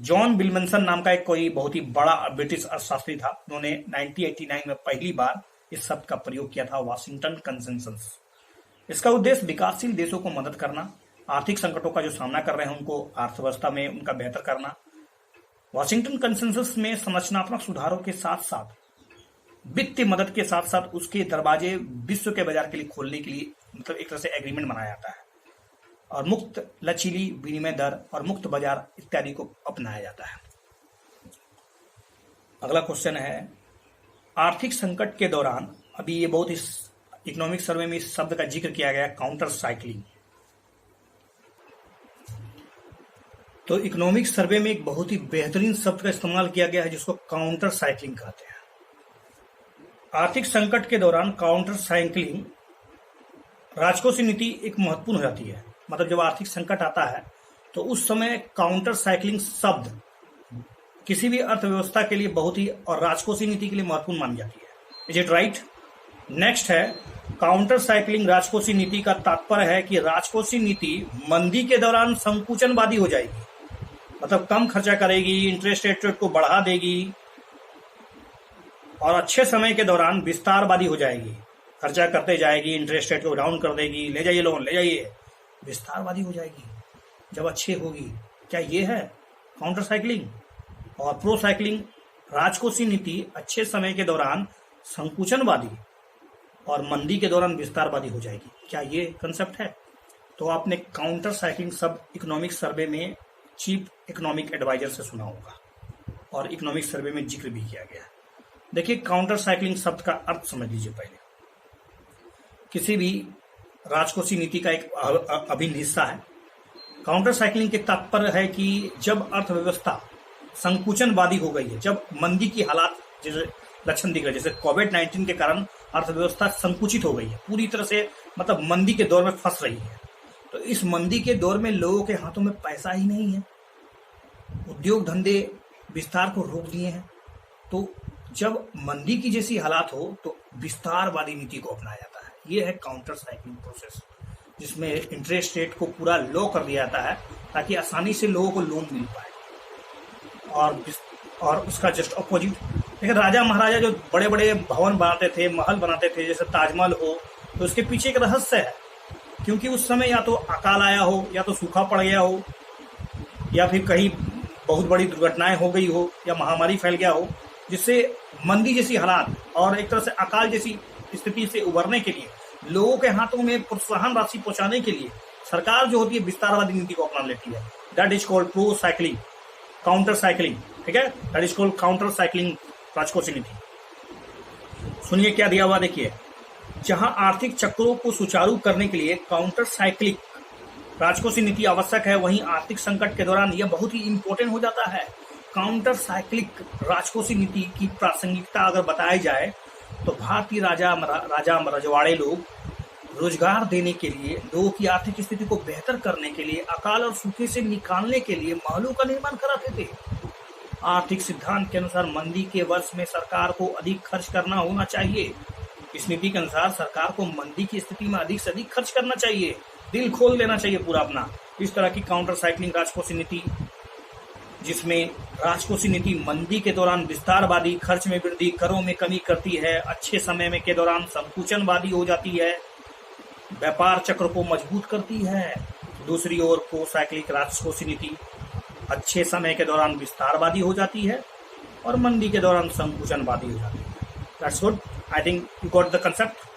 जॉन विल्मनसन नाम का एक कोई बहुत ही बड़ा ब्रिटिश अर्थशास्त्री था, उन्होंने 1989 में पहली बार इस शब्द का प्रयोग किया था, वाशिंगटन कंसेंसस। इसका उद्देश्य विकासशील देशों को मदद करना, आर्थिक संकटों का जो सामना कर रहे हैं उनको अर्थव्यवस्था में उनका बेहतर करना। वाशिंगटन कंसेंसस में संरचनात्मक सुधारों के साथ साथ वित्तीय मदद के साथ साथ उसके दरवाजे विश्व के बाजार के लिए खोलने के लिए मतलब एक तरह से एग्रीमेंट बनाया जाता है और मुक्त लचीली विनिमय दर और मुक्त बाजार इत्यादि को अपनाया जाता है। अगला क्वेश्चन है आर्थिक संकट के दौरान, अभी ये बहुत इस इकोनॉमिक सर्वे में इस शब्द का जिक्र किया गया, काउंटर साइक्लिंग। तो इकोनॉमिक सर्वे में एक बहुत ही बेहतरीन शब्द का इस्तेमाल किया गया है जिसको काउंटर साइक्लिंग कहते हैं। आर्थिक संकट के दौरान काउंटर साइक्लिंग राजकोषीय नीति एक महत्वपूर्ण हो जाती है। मतलब जब आर्थिक संकट आता है तो उस समय काउंटर साइक्लिंग शब्द किसी भी अर्थव्यवस्था के लिए बहुत ही और राजकोषीय नीति के लिए महत्वपूर्ण मानी जाती है। Is it right? नेक्स्ट है काउंटर साइक्लिंग राजकोषीय नीति का तात्पर्य है कि राजकोषीय नीति मंदी के दौरान संकुचनवादी हो जाएगी, मतलब कम खर्चा करेगी, इंटरेस्ट रेट को बढ़ा देगी और अच्छे समय के दौरान विस्तारवादी हो जाएगी, खर्चा करते जाएगी, इंटरेस्ट रेट को डाउन कर देगी, ले जाइए लोन ले जाइए, विस्तारवादी हो जाएगी जब अच्छे होगी। क्या ये है काउंटर साइक्लिंग? और प्रो साइक्लिंग राजकोषीय नीति अच्छे समय के दौरान संकुचनवादी और मंदी के दौरान विस्तारवादी हो जाएगी। क्या ये कंसेप्ट है? तो आपने काउंटर साइक्लिंग शब्द इकोनॉमिक सर्वे में चीफ इकोनॉमिक एडवाइजर से सुना होगा और इकोनॉमिक सर्वे में जिक्र भी किया गया। देखिए काउंटर साइक्लिंग शब्द का अर्थ समझ लीजिए। पहले किसी भी राजकोषीय नीति का एक अभिन्न हिस्सा है। काउंटर साइक्लिंग के तात्पर्य है कि जब अर्थव्यवस्था संकुचनवादी हो गई है, जब मंदी की हालात जैसे लक्षण दिख रहे, जैसे कोविड-19 के कारण अर्थव्यवस्था संकुचित हो गई है पूरी तरह से, मतलब मंदी के दौर में फंस रही है। तो इस मंदी के दौर में लोगों के हाथों में पैसा ही नहीं है, उद्योग धंधे विस्तार को रोक दिए हैं। तो जब मंदी की जैसी हालात हो तो विस्तारवादी नीति को अपनाया जाता है। ये है काउंटर साइक्लिंग प्रोसेस, जिसमें इंटरेस्ट रेट को पूरा लो कर दिया जाता है ताकि आसानी से लोगों को लोन मिल पाए। और उसका जस्ट अपोजिट, लेकिन राजा महाराजा जो बड़े बड़े भवन बनाते थे, महल बनाते थे, जैसे ताजमहल हो, तो उसके पीछे एक रहस्य है। क्योंकि उस समय या तो अकाल आया हो, या तो सूखा पड़ गया हो, या फिर कहीं बहुत बड़ी दुर्घटनाएं हो गई हो, या महामारी फैल गया हो, जिससे मंदी जैसी हालात और एक तरह से अकाल जैसी स्थिति से उबरने के लिए लोगों के हाथों में प्रोत्साहन राशि पहुंचाने के लिए सरकार जो होती है विस्तारवादी नीति को अपना लेती है। That is called pro cycling, counter cycling, ठीक है, that is called counter cycling राजकोषीय नीति। सुनिए क्या दिया हुआ, देखिए, जहां आर्थिक चक्रों को सुचारू करने के लिए काउंटर साइक्लिक राजकोषीय नीति आवश्यक है, वहीं आर्थिक संकट के दौरान यह बहुत ही इंपॉर्टेंट हो जाता है। काउंटर साइक्लिक राजकोषीय नीति की प्रासंगिकता अगर बताई जाए तो भारतीय राजा रजवाड़े लोग रोजगार देने के लिए, लोगों की आर्थिक स्थिति को बेहतर करने के लिए, अकाल और सूखे से निकालने के लिए महलों का निर्माण कराते थे। आर्थिक सिद्धांत के अनुसार मंदी के वर्ष में सरकार को अधिक खर्च करना होना चाहिए। इस नीति के अनुसार सरकार को मंदी की स्थिति में अधिक से अधिक खर्च करना चाहिए, दिल खोल देना चाहिए पूरा अपना। इस तरह की काउंटर साइक्लिंग राजकोषीय नीति, जिसमें राजकोषीय नीति मंदी के दौरान विस्तारवादी, खर्च में वृद्धि, करों में कमी करती है, अच्छे समय में के दौरान संकुचनवादी हो जाती है, व्यापार चक्र को मजबूत करती है। दूसरी ओर प्रो साइक्लिक राजकोषीय नीति अच्छे समय के दौरान विस्तारवादी हो जाती है और मंदी के दौरान संकुचनवादी हो जाती है। That's good, I think you got the concept.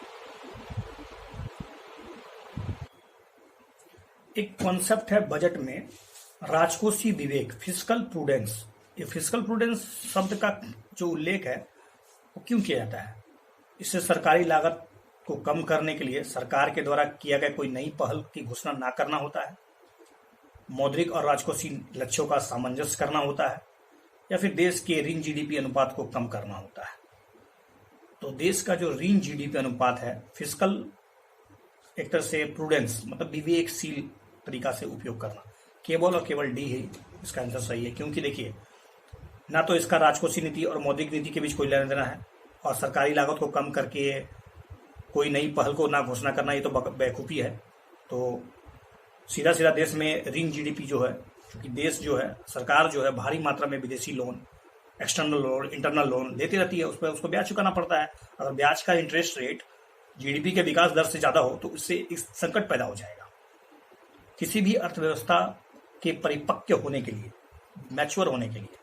एक कॉन्सेप्ट है बजट में राजकोषीय विवेक, फिस्कल प्रूडेंस। ये फिस्कल प्रूडेंस शब्द का जो उल्लेख है वो क्यों किया जाता है? इससे सरकारी लागत को कम करने के लिए सरकार के द्वारा किया गया कोई नई पहल की घोषणा ना करना होता है, मौद्रिक और राजकोषीय लक्ष्यों का सामंजस्य करना होता है, या फिर देश के ऋण जीडीपी अनुपात को कम करना होता है। तो देश का जो ऋण जीडीपी अनुपात है, फिस्कल एक तरह से प्रूडेंस मतलब विवेकशील तरीका से उपयोग करना, केवल और केवल डी है इसका आंसर सही है। क्योंकि देखिए, ना तो इसका राजकोषीय नीति और मौद्रिक नीति के बीच कोई लेना देना है, और सरकारी लागत को कम करके कोई नई पहल को ना घोषणा करना, ये तो बेवकूफ़ी है। तो सीधा सीधा देश में ऋण जीडीपी जो है, क्योंकि देश जो है, सरकार जो है भारी मात्रा में विदेशी loan, external loan, internal loan लेती रहती है, उस पर उसको ब्याज चुकाना पड़ता है। अगर ब्याज का इंटरेस्ट रेट जीडीपी के विकास दर से ज़्यादा हो तो इससे एक संकट पैदा हो जाएगा। किसी भी अर्थव्यवस्था के परिपक्व होने के लिए, मैच्योर होने के लिए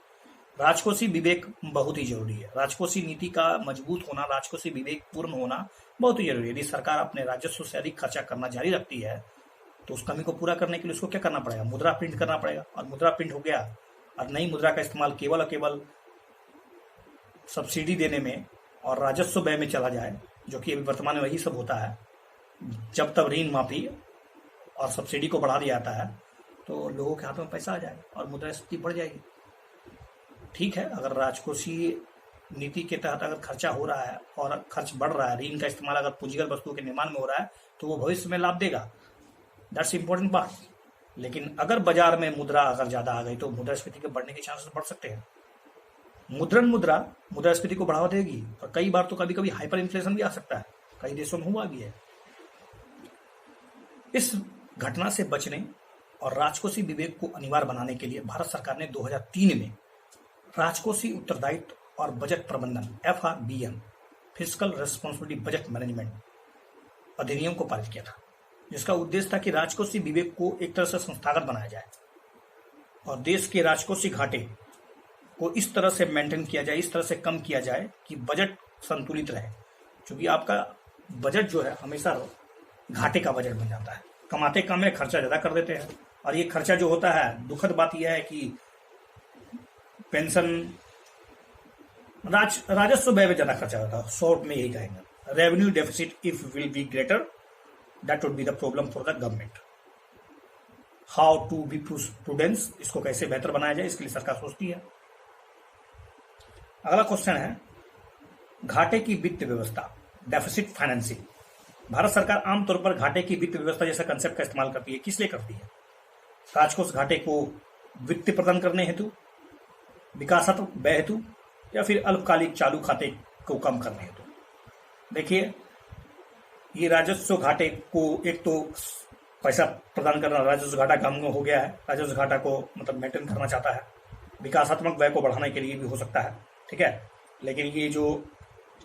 राजकोषीय विवेक बहुत ही जरूरी है। राजकोषीय नीति का मजबूत होना, राजकोषीय विवेक पूर्ण होना बहुत ही जरूरी है। यदि सरकार अपने राजस्व से अधिक खर्चा करना जारी रखती है तो उस कमी को पूरा करने के लिए उसको क्या करना पड़ेगा? मुद्रा प्रिंट करना पड़ेगा। और मुद्रा प्रिंट हो गया और नई मुद्रा का इस्तेमाल केवल और केवल सब्सिडी देने में और राजस्व व्यय में चला जाए, जो कि अभी वर्तमान में वही सब होता है। जब तब ऋण माफी और सब्सिडी को बढ़ा दिया जाता है तो लोगों के हाथों में पैसा आ जाएगा और मुद्रास्फीति बढ़ जाएगी। ठीक है, अगर राजकोषीय नीति के तहत अगर खर्चा हो रहा है और खर्च बढ़ रहा है, ऋण का इस्तेमाल अगर पूंजीगत वस्तुओं के निर्माण में हो रहा है तो वो भविष्य में लाभ देगा। दैट्स इंपॉर्टेंट बात। लेकिन अगर बाजार में मुद्रा अगर ज्यादा आ गई तो मुद्रास्फीति के बढ़ने के चांसेस बढ़ सकते हैं। मुद्रण मुद्रा मुद्रास्फीति को बढ़ावा देगी और कई बार तो कभी कभी हाइपर इन्फ्लेशन भी आ सकता है, कई देशों में हुआ भी है। इस घटना से बचने और राजकोषीय विवेक को अनिवार्य बनाने के लिए भारत सरकार ने 2003 में राजकोषीय उत्तरदायित्व और बजट प्रबंधन FRBM fiscal responsibility budget management अधिनियम को पारित किया था, जिसका उद्देश्य था कि राजकोषीय विवेक को एक तरह से संस्थागत बनाया जाए और देश के राजकोषीय घाटे को इस तरह से मेंटेन किया जाए, इस तरह से कम किया जाए कि बजट संतुलित रहे। क्योंकि आपका बजट जो है हमेशा घाटे का बजट बन जाता है, कमाते कम है, खर्चा ज्यादा कर देते हैं। और ये खर्चा जो होता है, दुखद बात यह है कि पेंशन, राजस्व व्यय में ज्यादा खर्चा होता है। शॉर्ट में यही कहेंगे, revenue deficit if will be greater, that would be the problem for the government. How to be prudence, इसको कैसे बेहतर बनाया जाए, इसके लिए सरकार सोचती है। अगला क्वेश्चन है घाटे की वित्त व्यवस्था, डेफिसिट फाइनेंसिंग। भारत सरकार आमतौर पर घाटे की वित्त व्यवस्था जैसा कंसेप्ट का इस्तेमाल करती है। किस लिए करती है? राजकोष घाटे को वित्त प्रदान करने हेतु, विकासात्मक व्यय हेतु, या फिर अल्पकालिक चालू खाते को कम करने हेतु। देखिए, ये राजस्व घाटे को एक तो पैसा प्रदान करना, राजस्व घाटा कम हो गया है, राजस्व घाटा को मतलब मेंटेन करना चाहता है। विकासात्मक व्यय को बढ़ाने के लिए भी हो सकता है, ठीक है। लेकिन ये जो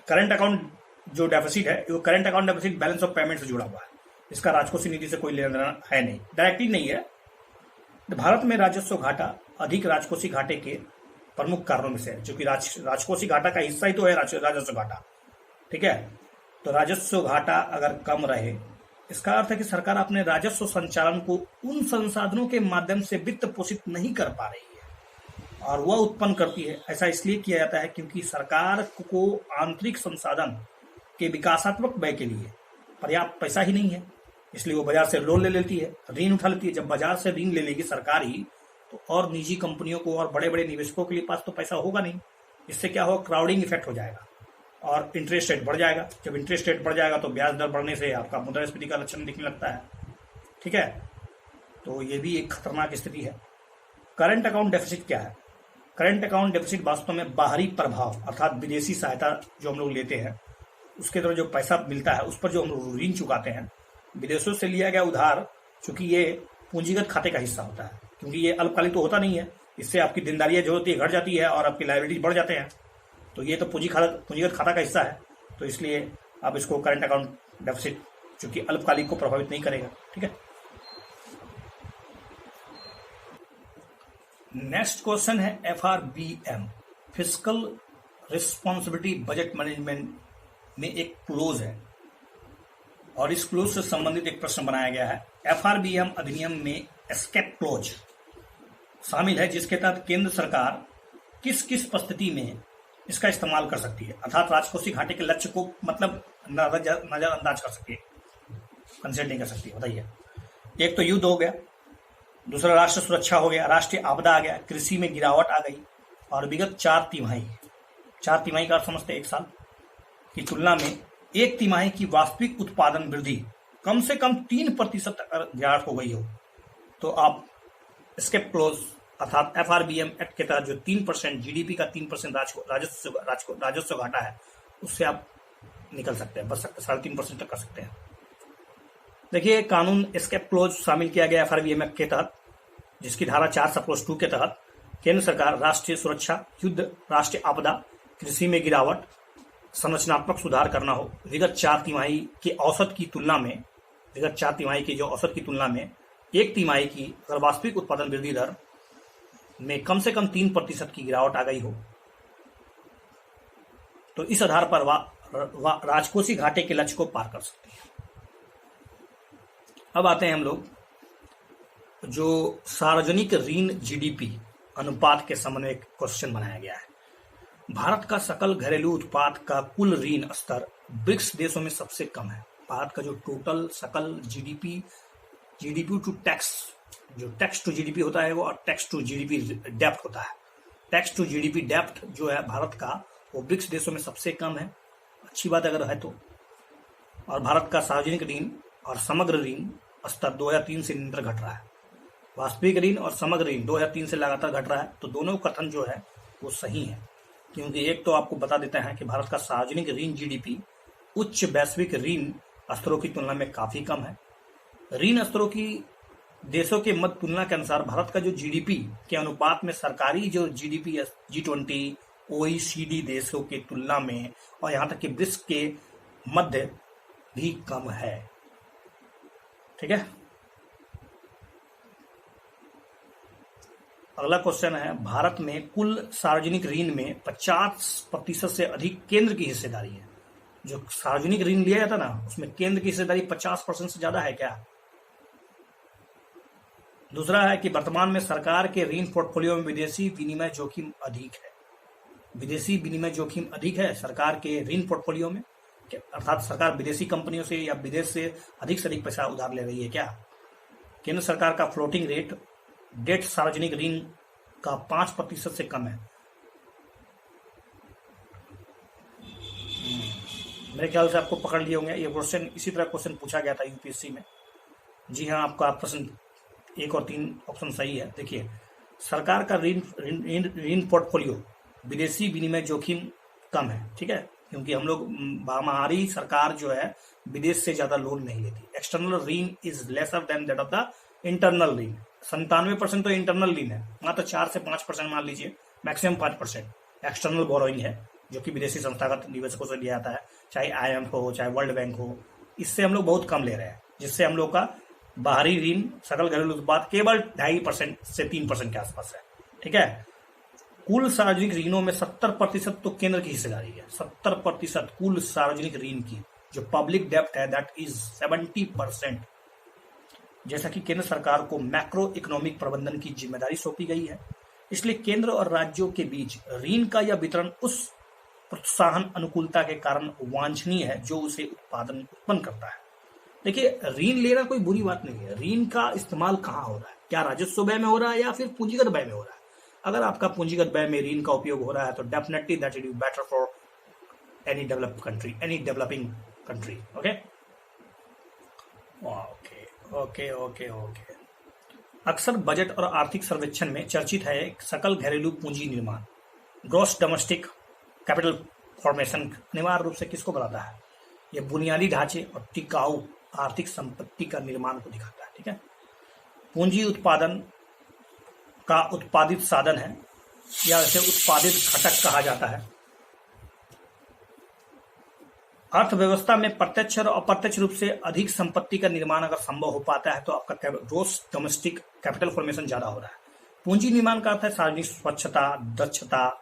करंट अकाउंट जो डेफिसिट है, वो current account deficit balance of payment से जुड़ा हुआ है। इसका राजकोषीय नीति से कोई लेना देना है नहीं, डायरेक्टली नहीं है। भारत में राजस्व घाटा अधिक राजकोषीय घाटे के प्रमुख कारणों में से है, क्योंकि राजकोषीय घाटा का हिस्सा ही तो है राजस्व घाटा। ठीक है, तो राजस्व घाटा अगर कम रहे, इसका अर्थ है कि सरकार अपने राजस्व संचालन को उन संसाधनों के माध्यम से वित्त पोषित नहीं कर पा रही है, और वह उत्पन्न करती है। ऐसा इसलिए किया जाता है क्योंकि सरकार को आंतरिक संसाधन के विकासात्मक व्यय के लिए पर्याप्त पैसा ही नहीं है, इसलिए वो बाजार से लोन ले लेती है, ऋण उठा लेती है। जब बाजार से ऋण ले लेगी सरकार ही, तो और निजी कंपनियों को और बड़े बड़े निवेशकों के लिए पास तो पैसा होगा नहीं। इससे क्या होगा, क्राउडिंग इफेक्ट हो जाएगा और इंटरेस्ट रेट बढ़ जाएगा। जब इंटरेस्ट रेट बढ़ जाएगा तो ब्याज दर बढ़ने से आपका मुद्रास्फीति का लक्षण दिखने लगता है। ठीक है, तो ये भी एक खतरनाक स्थिति है। करंट अकाउंट डेफिसिट क्या है? करंट अकाउंट डेफिसिट वास्तव में बाहरी प्रभाव अर्थात विदेशी सहायता जो हम लोग लेते हैं, उसके द्वारा जो पैसा मिलता है, उस पर जो हम लोग ऋण चुकाते हैं, विदेशों से लिया गया उधार, चूंकि ये पूंजीगत खाते का हिस्सा होता है, क्योंकि ये अल्पकालिक तो होता नहीं है, इससे आपकी देनदारियां जो होती है घट जाती है और आपकी लायबिलिटी बढ़ जाते हैं। तो ये तो पूंजीगत खाता का हिस्सा है, तो इसलिए आप इसको करंट अकाउंट डेफिसिट, चूंकि अल्पकालिक को प्रभावित नहीं करेगा। ठीक है, नेक्स्ट क्वेश्चन है FRBM, fiscal responsibility budget management में एक क्लोज है, और इस क्लोज से संबंधित एक प्रश्न बनाया गया है। FRBM अधिनियम में एस्केप क्लोज शामिल है, जिसके तहत केंद्र सरकार किस किस परिस्थिति में इसका इस्तेमाल कर सकती है, अर्थात राजकोषीय घाटे के लक्ष्य को मतलब नजरअंदाज कर सकती है, कंसिडर नहीं कर सकती। बताइए, एक तो युद्ध हो गया, दूसरा राष्ट्र सुरक्षा हो गया, राष्ट्रीय आपदा आ गया, कृषि में गिरावट आ गई, और विगत 4 तिमाही का अर्थ समझते हैं 1 साल की तुलना में 1 तिमाही की वास्तविक उत्पादन वृद्धि कम से कम 3% अगर गिरावट हो गई हो, तो आप एस्केप क्लोज अर्थात FRBM एक्ट के तहत जो 3% जीडीपी का 3% राजस्व घाटा है, उससे आप निकल सकते हैं, बच सकते, 3.5% तक कर सकते हैं। देखिए, कानून एस्केप क्लोज शामिल किया गया FRBM एक्ट के तहत, जिसकी धारा 4 सब 2 के तहत केंद्र सरकार राष्ट्रीय सुरक्षा, युद्ध, राष्ट्रीय आपदा, कृषि में गिरावट, संरचनात्मक सुधार करना हो, विगत 4 तिमाही की औसत की तुलना में, विगत 4 तिमाही की जो औसत की तुलना में 1 तिमाही की अगर वास्तविक उत्पादन वृद्धि दर में कम से कम 3% की गिरावट आ गई हो, तो इस आधार पर राजकोषीय घाटे के लक्ष्य को पार कर सकते हैं। अब आते हैं हम लोग जो सार्वजनिक ऋण जीडीपी अनुपात के संबंध में एक क्वेश्चन बनाया गया है। भारत का सकल घरेलू उत्पाद का कुल ऋण स्तर ब्रिक्स देशों में सबसे कम है। भारत का जो टोटल सकल जीडीपी टू टैक्स, जो टैक्स टू जीडीपी होता है वो, और टैक्स टू जीडीपी डेप्थ होता है। टैक्स टू जीडीपी डेप्थ जो है भारत का, वो ब्रिक्स देशों में सबसे कम है। अच्छी बात अगर है तो। और भारत का सार्वजनिक ऋण और समग्र ऋण स्तर 2003 से निरंतर घट रहा है। वास्तविक ऋण और समग्र ऋण 2003 से लगातार घट रहा है, तो दोनों कथन जो है वो सही है। क्योंकि एक तो आपको बता देते हैं कि भारत का सार्वजनिक ऋण जीडीपी उच्च वैश्विक ऋण स्तरों की तुलना में काफी कम है। ऋण स्तरों की देशों के मध्य तुलना के अनुसार भारत का जो जीडीपी के अनुपात में सरकारी जो जीडीपी G20 OECD देशों की तुलना में, और यहां तक कि ब्रिक्स के मध्य भी कम है। ठीक है, अगला क्वेश्चन है, भारत में कुल सार्वजनिक ऋण में 50% से अधिक केंद्र की हिस्सेदारी है। जो सार्वजनिक ऋण लिया जाता ना, उसमें केंद्र की हिस्सेदारी 50% से ज्यादा है क्या? दूसरा है कि वर्तमान में सरकार के ऋण पोर्टफोलियो में विदेशी विनिमय जोखिम अधिक है। विदेशी विनिमय जोखिम अधिक है सरकार के ऋण पोर्टफोलियो में, अर्थात सरकार विदेशी कंपनियों से या विदेश से अधिक पैसा उधार ले रही है क्या? केंद्र सरकार का फ्लोटिंग रेट डेट सार्वजनिक ऋण का 5% से कम है। मेरे ख्याल से आपको पकड़ लिए होंगे। ये क्वेश्चन इसी तरह क्वेश्चन पूछा गया था यूपीएससी में। जी हाँ, आपका प्रश्न 1 और 3 ऑप्शन सही है। देखिए, सरकार का ऋण पोर्टफोलियो विदेशी विनिमय जोखिम कम है। ठीक है, क्योंकि हम लोग हमारी सरकार जो है विदेश से ज्यादा लोन नहीं लेती। एक्सटर्नल ऋण is lesser than that of the internal ऋण। 97% तो इंटरनल ऋण है, मात्र 4 से 5% मान लीजिए, मैक्सिमम 5% एक्सटर्नल बोरोइंग है, जो कि विदेशी संस्थागत निवेशकों से लिया जाता है, चाहे IMF हो चाहे वर्ल्ड बैंक हो। इससे हम लोग बहुत कम ले रहे हैं। जिससे हम लोग का बाहरी ऋण सकल घरेलू उत्पाद केवल 2.5% से 3% के आसपास है। ठीक है, कुल सार्वजनिक ऋणों में 70% तो केंद्र की हिस्सेदारी है। 70% कुल सार्वजनिक ऋण की जो पब्लिक डेप्ट है दैट इज 70%। जैसा कि केंद्र सरकार को मैक्रो इकोनॉमिक प्रबंधन की जिम्मेदारी सौंपी गई है, इसलिए केंद्र और राज्यों के बीच ऋण का यह वितरण उस प्रोत्साहन अनुकूलता के कारण वांछनीय है जो उसे उत्पन्न करता है। देखिए, ऋण लेना कोई बुरी बात नहीं है। ऋण का इस्तेमाल कहाँ हो रहा है? क्या राजस्व व्यय में हो रहा है या फिर पूंजीगत व्यय में हो रहा है? अगर आपका पूंजीगत व्यय में ऋण का उपयोग हो रहा है तो definitely that is better for any developed country, any developing country. Okay okay okay okay okay अक्सर बजट और आर्थिक सर्वेक्षण में चर्चित है सकल घरेलू पूंजी निर्माण, ग्रॉस डोमेस्टिक कैपिटल फॉर्मेशन। अनिवार्य रूप से किसको बताता है? यह बुनियादी ढांचे और टिकाऊ आर्थिक संपत्ति का निर्माण को दिखाता है। ठीक है, पूंजी उत्पादन का उत्पादित साधन है या इसे उत्पादित घटक कहा जाता है। अर्थव्यवस्था में प्रत्यक्ष और अप्रत्यक्ष रूप से अधिक संपत्ति का निर्माण अगर संभव हो पाता है तो आपका ग्रॉस डोमेस्टिक कैपिटल फॉर्मेशन ज्यादा हो रहा है। पूंजी निर्माण का अर्थ है सार्वजनिक स्वच्छता, दक्षता,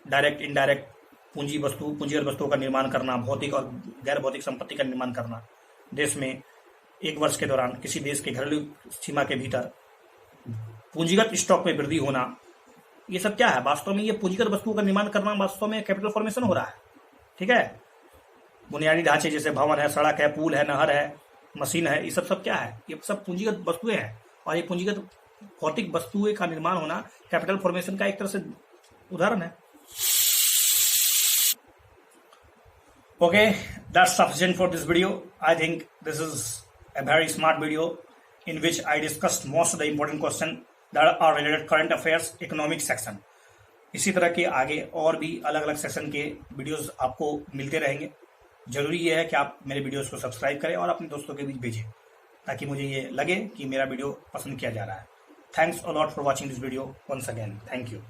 डायरेक्ट इनडायरेक्ट पूंजीगत वस्तुओं का निर्माण करना, भौतिक और गैर भौतिक संपत्ति का निर्माण करना। देश में एक वर्ष के दौरान किसी देश के घरेलू सीमा के भीतर पूंजीगत स्टॉक में वृद्धि होना, ये सब क्या है? वास्तव में ये पूंजीगत वस्तुओं का निर्माण करना वास्तव में कैपिटल फॉर्मेशन हो रहा है। ठीक है, बुनियादी ढांचे जैसे भवन है, सड़क है, पुल है, नहर है, मशीन है, ये सब क्या है? ये सब पूंजीगत वस्तुएं हैं और ये पूंजीगत भौतिक वस्तुएं का निर्माण होना कैपिटल फॉर्मेशन का एक तरह से उदाहरण है। Okay, that's sufficient for this video. I think this is a very smart video in which I discussed most of the important questions that are related current affairs, economic section. इसी तरह के आगे और भी अलग अलग सेक्शन के videos आपको मिलते रहेंगे। जरूरी ये है कि आप मेरे वीडियोस को सब्सक्राइब करें और अपने दोस्तों के बीच भेजें ताकि मुझे ये लगे कि मेरा वीडियो पसंद किया जा रहा है। Thanks a lot for watching this video once again. Thank you.